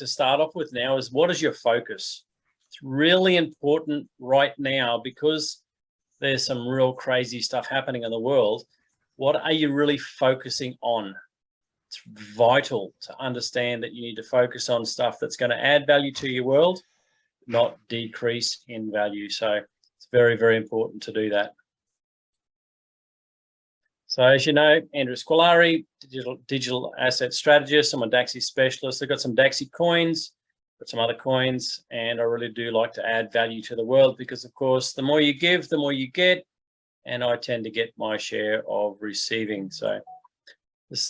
to start off with now is, what is your focus? It's really important right now because there's some real crazy stuff happening in the world. What are you really focusing on? It's vital to understand that you need to focus on stuff that's going to add value to your world, not decrease in value. So it's very, very important to do that. So as you know, Andrew Squilari, digital asset strategist. I'm a DAXI specialist. I've got some DAXI coins, got some other coins, and I really do like to add value to the world because, of course, the more you give, the more you get, and I tend to get my share of receiving. So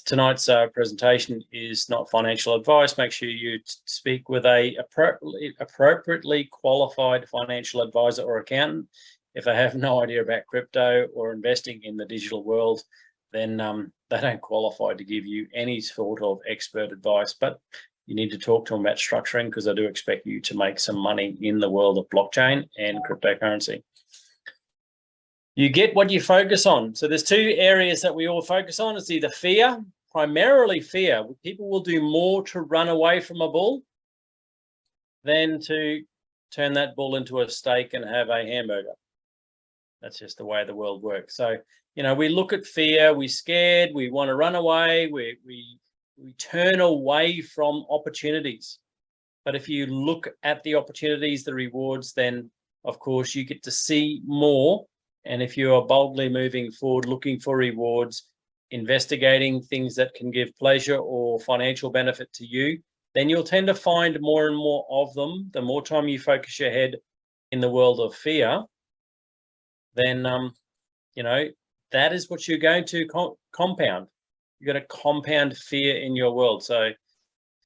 tonight's presentation is not financial advice. Make sure you speak with a appropriately qualified financial advisor or accountant. If they have no idea about crypto or investing in the digital world, then they don't qualify to give you any sort of expert advice. But you need to talk to them about structuring, because I do expect you to make some money in the world of blockchain and cryptocurrency. You get what you focus on. So there's two areas that we all focus on. It's either fear, primarily fear. People will do more to run away from a bull than to turn that bull into a steak and have a hamburger. That's just the way the world works. So, you know, we look at fear, we're scared, we want to run away, we turn away from opportunities. But if you look at the opportunities, the rewards, then of course you get to see more. And if you are boldly moving forward, looking for rewards, investigating things that can give pleasure or financial benefit to you, then you'll tend to find more and more of them. The more time you focus your head in the world of fear, then, you know, that is what you're going to compound. You're going to compound fear in your world. So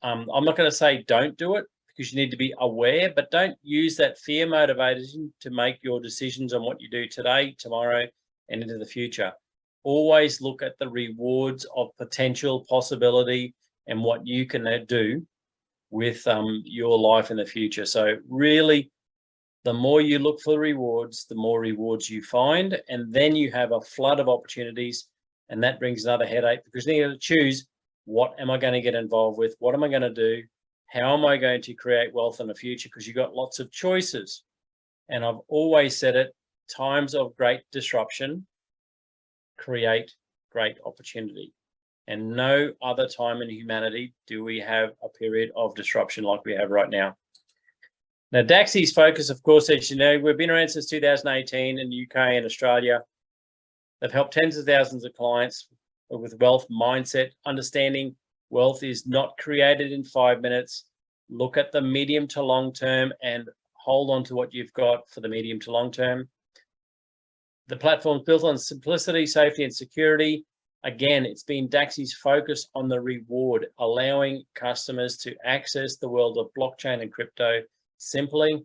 I'm not going to say don't do it, because you need to be aware, but don't use that fear motivation to make your decisions on what you do today, tomorrow, and into the future. Always look at the rewards of potential possibility and what you can do with your life in the future. So really, the more you look for rewards, the more rewards you find, and then you have a flood of opportunities, and that brings another headache, because then you have to choose, what am I going to get involved with? What am I going to do? How am I going to create wealth in the future? Because you've got lots of choices. And I've always said it, times of great disruption create great opportunity. And no other time in humanity do we have a period of disruption like we have right now. Now, DAXI's focus, of course, as you know, we've been around since 2018 in the UK and Australia. They've helped tens of thousands of clients with wealth mindset, understanding wealth is not created in 5 minutes. Look at the medium to long term and hold on to what you've got for the medium to long term. The platform is built on simplicity, safety, and security. Again, it's been DAXI's focus on the reward, allowing customers to access the world of blockchain and crypto simply.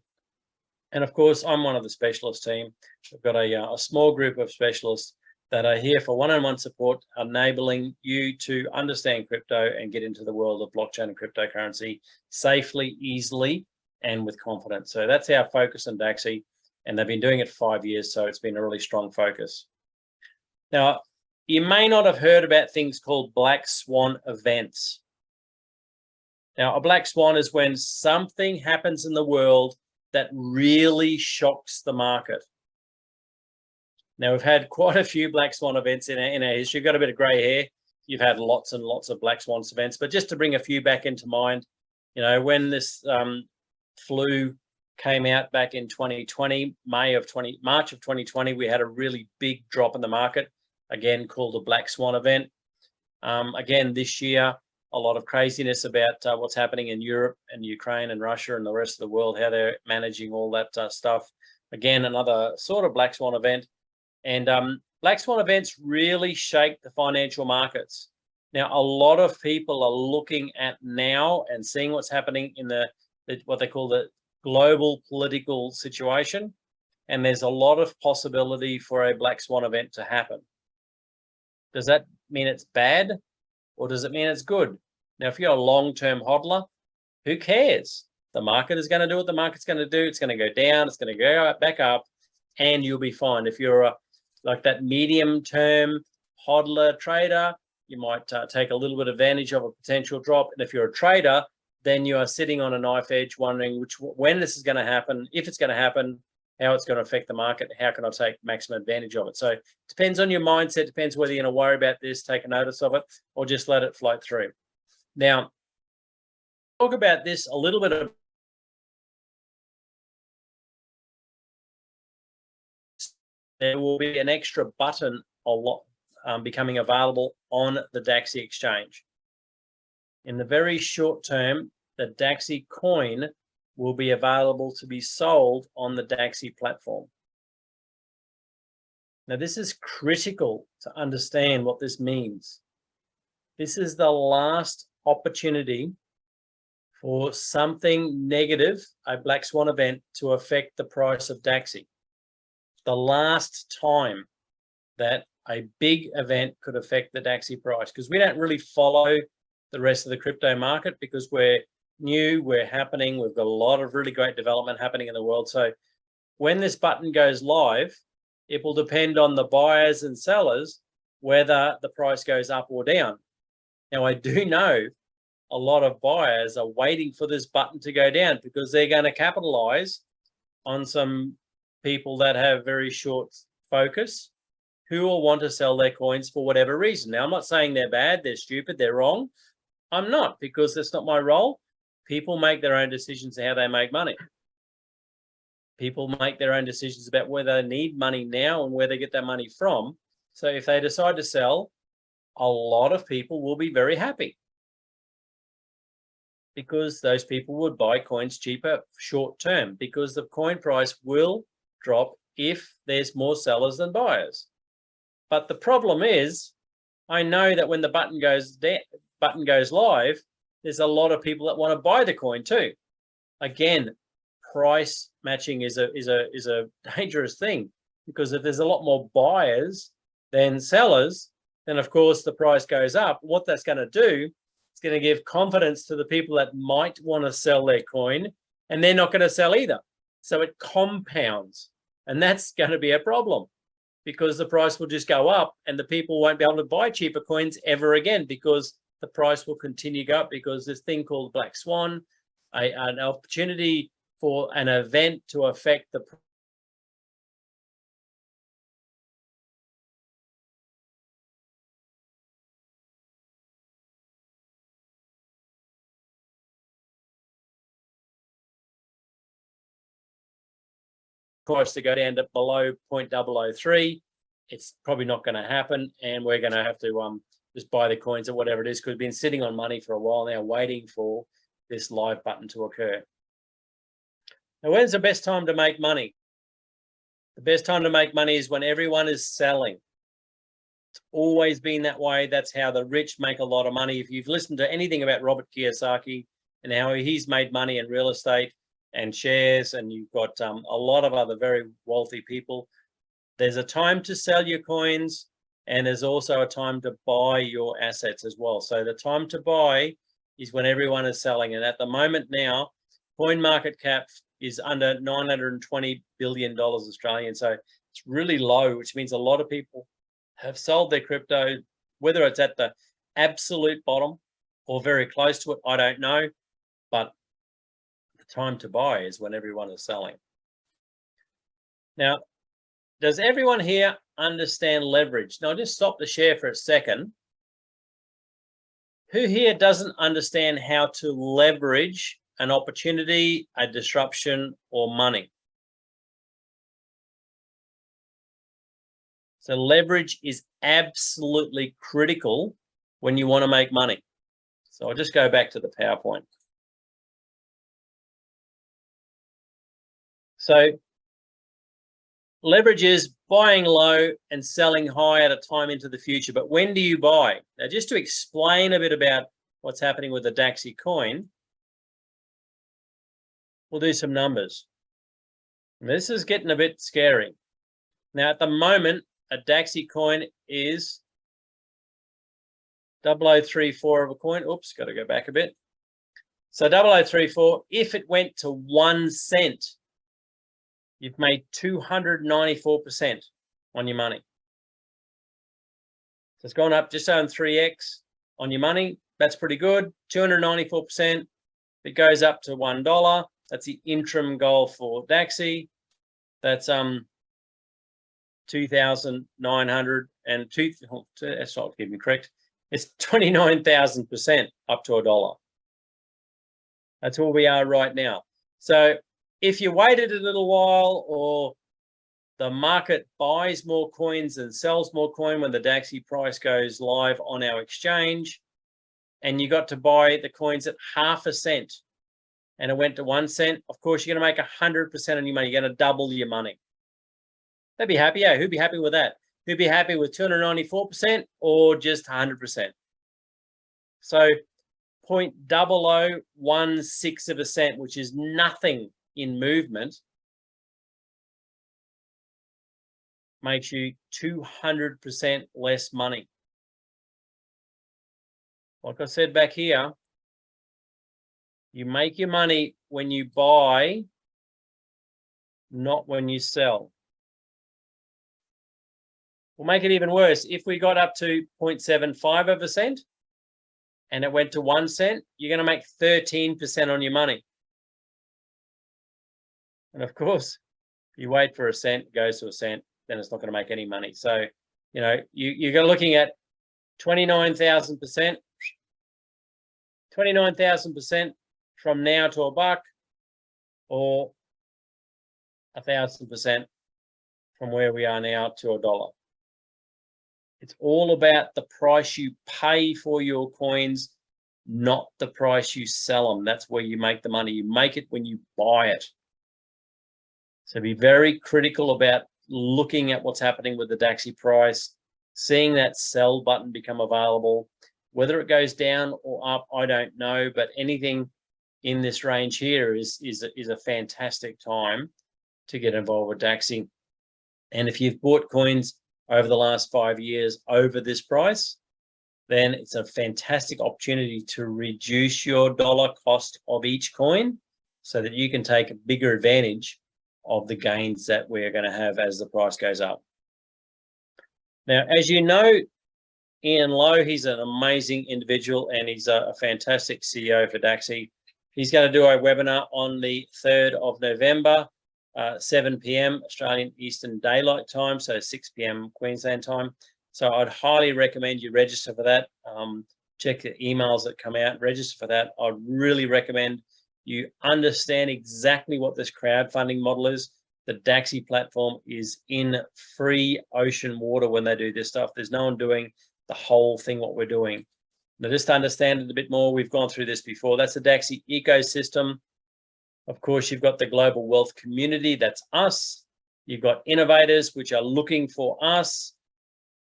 And of course, I'm one of the specialist team. We've got a small group of specialists that are here for one-on-one support, enabling you to understand crypto and get into the world of blockchain and cryptocurrency safely, easily, and with confidence. So that's our focus in DAXI, and they've been doing it for 5 years, so it's been a really strong focus. Now, you may not have heard about things called black swan events. Now, a black swan is when something happens in the world that really shocks the market. Now, we've had quite a few black swan events in our history. You've got a bit of grey hair. You've had lots and lots of black swan events, but just to bring a few back into mind, you know, when this flu came out back in 2020, March of 2020, we had a really big drop in the market, again called a black swan event. Again, this year, a lot of craziness about what's happening in Europe and Ukraine and Russia and the rest of the world, how they're managing all that stuff. Again, another sort of black swan event. And black swan events really shake the financial markets. Now, a lot of people are looking at now and seeing what's happening in what they call the global political situation. And there's a lot of possibility for a black swan event to happen. Does that mean it's bad, or does it mean it's good? Now, if you're a long-term hodler, who cares? The market is going to do what the market's going to do. It's going to go down. It's going to go back up, and you'll be fine. If you're like that medium-term hodler trader, you might take a little bit of advantage of a potential drop. And if you're a trader, then you are sitting on a knife edge wondering when this is going to happen, if it's going to happen, how it's going to affect the market, how can I take maximum advantage of it. So it depends on your mindset, depends whether you're going to worry about this, take a notice of it, or just let it float through. Now, talk about this a little bit of there will be an extra button becoming available on the DAXI exchange. In the very short term, the DAXI coin will be available to be sold on the DAXI platform. Now, this is critical to understand what this means. This is the last opportunity for something negative, a black swan event, to affect the price of DAXI. The last time that a big event could affect the DAXI price, because we don't really follow the rest of the crypto market because we're new, we're happening, we've got a lot of really great development happening in the world. So when this button goes live, it will depend on the buyers and sellers whether the price goes up or down. Now, I do know a lot of buyers are waiting for this button to go down because they're going to capitalize on some people that have very short focus who will want to sell their coins for whatever reason. Now, I'm not saying they're bad, they're stupid, they're wrong. I'm not, because that's not my role. People make their own decisions how they make money. People make their own decisions about whether they need money now and where they get that money from. So if they decide to sell, a lot of people will be very happy because those people would buy coins cheaper short term, because the coin price will drop if there's more sellers than buyers. But the problem is, I know that when the button goes live, there's a lot of people that want to buy the coin too. Again, price matching is a dangerous thing, because if there's a lot more buyers than sellers, then of course the price goes up. What that's going to do, it's going to give confidence to the people that might want to sell their coin, and they're not going to sell either. So it compounds, and that's going to be a problem, because the price will just go up and the people won't be able to buy cheaper coins ever again, because the price will continue to go up, because this thing called Black Swan, an opportunity for an event to affect the price to go down to below 0.003. It's probably not going to happen, and we're going to have to just buy the coins or whatever it is, because we've been sitting on money for a while now waiting for this live button to occur. Now, when's the best time to make money? The best time to make money is when everyone is selling. It's always been that way. That's how the rich make a lot of money. If you've listened to anything about Robert Kiyosaki and how he's made money in real estate and shares, and you've got a lot of other very wealthy people, there's a time to sell your coins, and there's also a time to buy your assets as well. So the time to buy is when everyone is selling. And at the moment now, coin market cap is under $920 billion Australian. So it's really low, which means a lot of people have sold their crypto, whether it's at the absolute bottom or very close to it, I don't know. But the time to buy is when everyone is selling. Now, does everyone here understand leverage? Now, I'll just stop the share for a second. Who here doesn't understand how to leverage an opportunity, a disruption, or money? So leverage is absolutely critical when you want to make money. So I'll just go back to the PowerPoint. So leverage is buying low and selling high at a time into the future. But when do you buy? Now, just to explain a bit about what's happening with the DAXI coin, we'll do some numbers. This is getting a bit scary. Now, at the moment, a DAXI coin is 0034 of a coin. Oops, got to go back a bit. So 0034, if it went to 1 cent, you've made 294% on your money. So it's gone up just on 3x on your money. That's pretty good. 294%. it goes up to $1. That's the interim goal for DAXI. That's 2,902. That's not give me correct. It's 29,000% up to $1. That's where we are right now. So if you waited a little while, or the market buys more coins and sells more coin when the DAXI price goes live on our exchange, and you got to buy the coins at 0.5 cent, and it went to 1 cent, of course, you're going to make 100% on your money. You're going to double your money. They'd be happy. Yeah, who'd be happy with that? Who'd be happy with 294% or just 100%? So 0.0016%, which is nothing in movement, makes you 200% less money. Like I said back here, you make your money when you buy, not when you sell. We'll make it even worse. If we got up to 0.75% and it went to 1 cent, you're going to make 13% on your money. And of course, if you wait for a cent, it goes to a cent, then it's not going to make any money. So, you know, you're looking at 29,000%, 29,000% from now to $1, or 1,000% from where we are now to $1. It's all about the price you pay for your coins, not the price you sell them. That's where you make the money. You make it when you buy it. So be very critical about looking at what's happening with the DAXI price, seeing that sell button become available. Whether it goes down or up, I don't know, but anything in this range here is a fantastic time to get involved with DAXI. And if you've bought coins over the last 5 years over this price, then it's a fantastic opportunity to reduce your dollar cost of each coin so that you can take a bigger advantage of the gains that we're going to have as the price goes up. Now, as you know, Ian Lowe, he's an amazing individual and he's a fantastic CEO for DAXI. He's going to do a webinar on the 3rd of November, 7 p.m. Australian Eastern Daylight Time, so 6 p.m. Queensland time. So I'd highly recommend you register for that. Check the emails that come out, register for that. I'd really recommend you understand exactly what this crowdfunding model is. The DAXI platform is in free ocean water when they do this stuff. There's no one doing the whole thing what we're doing. Now, just to understand it a bit more, we've gone through this before. That's the DAXI ecosystem. Of course, you've got the global wealth community. That's us. You've got innovators, which are looking for us.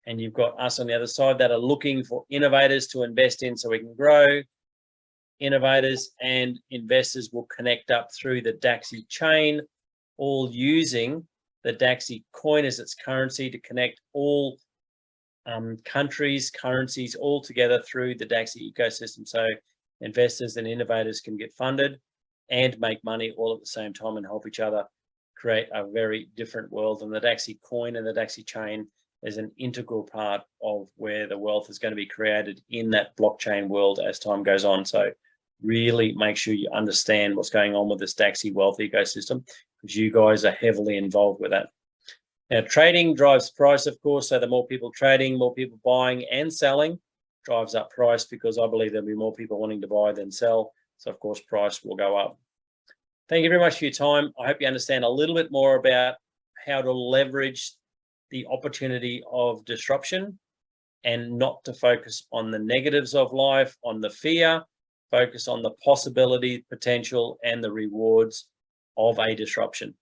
And you've got us on the other side that are looking for innovators to invest in so we can grow. Innovators and investors will connect up through the DAXI chain, all using the DAXI coin as its currency to connect all countries, currencies all together through the DAXI ecosystem. So investors and innovators can get funded and make money all at the same time and help each other create a very different world. And the DAXI coin and the DAXI chain is an integral part of where the wealth is going to be created in that blockchain world as time goes on. So really make sure you understand what's going on with this DAXI wealth ecosystem, because you guys are heavily involved with that. Now, trading drives price, of course. So the more people trading, more people buying and selling drives up price, because I believe there'll be more people wanting to buy than sell. So, of course, price will go up. Thank you very much for your time. I hope you understand a little bit more about how to leverage the opportunity of disruption and not to focus on the negatives of life, on the fear, focus on the possibility, potential, and the rewards of a disruption.